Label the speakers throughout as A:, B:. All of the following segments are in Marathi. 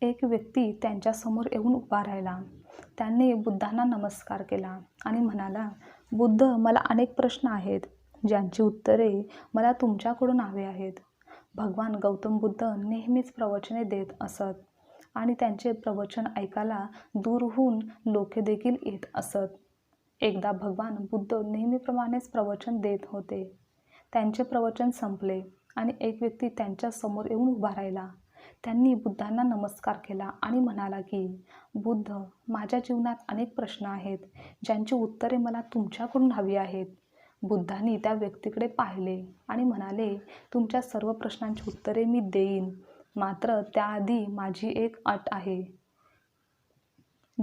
A: एक व्यक्ती त्यांच्यासमोर येऊन उभा राहिला. त्याने बुद्धांना नमस्कार केला आणि म्हणाला, "बुद्ध, मला अनेक प्रश्न आहेत, ज्यांची उत्तरे मला तुमच्याकडून हवी आहेत." भगवान गौतम बुद्ध नेहमीच प्रवचने देत असत आणि त्यांचे प्रवचन ऐकायला दूरहून लोक देखील येत असत. एकदा भगवान बुद्ध नेहमीप्रमाणेच प्रवचन देत होते. त्यांचे प्रवचन संपले आणि एक व्यक्ती त्यांच्या समोर येऊन उभा राहिला. त्यांनी बुद्धांना नमस्कार केला आणि म्हणाला की, "बुद्ध, माझ्या जीवनात अनेक प्रश्न आहेत, ज्यांची उत्तरे मला तुमच्याकडून हवी आहेत." बुद्धांनी त्या व्यक्तीकडे पाहिले आणि म्हणाले, "तुमच्या सर्व प्रश्नांची उत्तरे मी देईन, मात्र त्याआधी माझी एक अट आहे,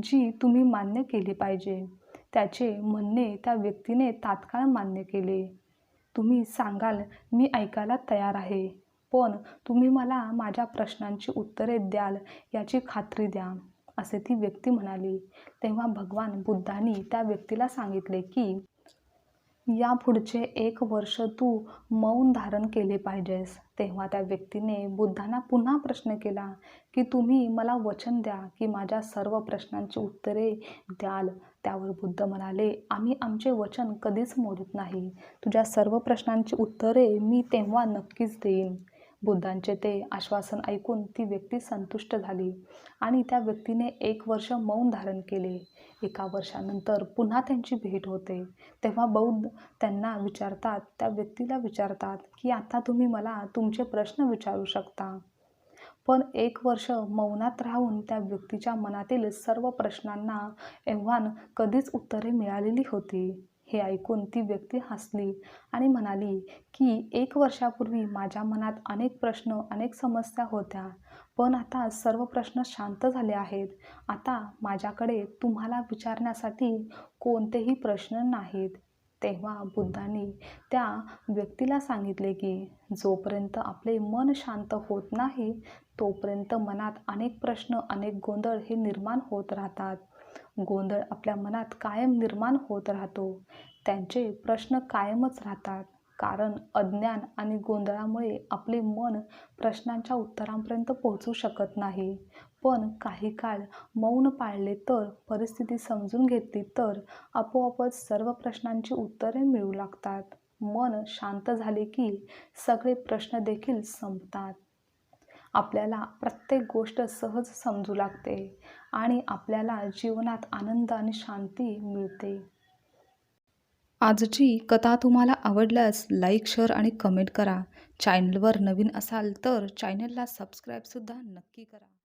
A: जी तुम्ही मान्य केली पाहिजे." त्याचे म्हणणे त्या व्यक्तीने तात्काळ मान्य केले. "तुम्ही सांगाल, मी ऐकायला तयार आहे, पण तुम्ही मला माझ्या प्रश्नांची उत्तरे द्याल याची खात्री द्या," असे ती व्यक्ती म्हणाली. तेव्हा भगवान बुद्धांनी त्या व्यक्तीला सांगितले की, "यापुढचे 1 वर्ष तू मौन धारण केले पाहिजेस." तेव्हा त्या व्यक्तीने बुद्धांना पुन्हा प्रश्न केला की, "तुम्ही मला वचन द्या की माझ्या सर्व प्रश्नांची उत्तरे द्याल." त्यावर बुद्ध म्हणाले, "आम्ही आमचे वचन कधीच मोडत नाही. तुझ्या सर्व प्रश्नांची उत्तरे मी तेव्हा नक्कीच देईन." बुद्धांचे ते आश्वासन ऐकून ती व्यक्ती संतुष्ट झाली आणि त्या व्यक्तीने 1 वर्ष मौन धारण केले. 1 वर्षानंतर पुन्हा त्यांची भेट होते. तेव्हा बुद्ध त्या व्यक्तीला विचारतात की, "आता तुम्ही मला तुमचे प्रश्न विचारू शकता." पण 1 वर्ष मौनात राहून त्या व्यक्तीच्या मनातील सर्व प्रश्नांना एव्हान कधीच उत्तरे मिळालेली होती. हे ऐकून ती व्यक्ती हसली आणि म्हणाली की, "1 वर्षापूर्वी माझ्या मनात अनेक प्रश्न, अनेक समस्या होत्या, पण आता सर्व प्रश्न शांत झाले आहेत. आता माझ्याकडे तुम्हाला विचारण्यासाठी कोणतेही प्रश्न नाहीत." तेव्हा बुद्धांनी त्या व्यक्तीला सांगितले की, जोपर्यंत आपले मन शांत होत नाही, तोपर्यंत मनात अनेक प्रश्न, अनेक गोंधळ हे निर्माण होत राहतात. गोंधळ आपल्या मनात कायम निर्माण होत राहतो. त्यांचे प्रश्न कायमच राहतात, कारण अज्ञान आणि गोंधळामुळे आपले मन प्रश्नांच्या उत्तरांपर्यंत पोहोचू शकत नाही. पण काही काळ मौन पाळले तर, परिस्थिती समजून घेतली तर आपोआपच सर्व प्रश्नांची उत्तरे मिळू लागतात. मन शांत झाले की सगळे प्रश्न देखील संपतात. आपल्याला प्रत्येक गोष्ट सहज समजू लागते आणि आपल्याला जीवनात आनंद आणि शांती मिळते. आजची कथा तुम्हाला आवडल्यास लाईक, शेअर आणि कमेंट करा. चॅनलवर नवीन असाल तर चॅनलला सबस्क्राईबसुद्धा नक्की करा.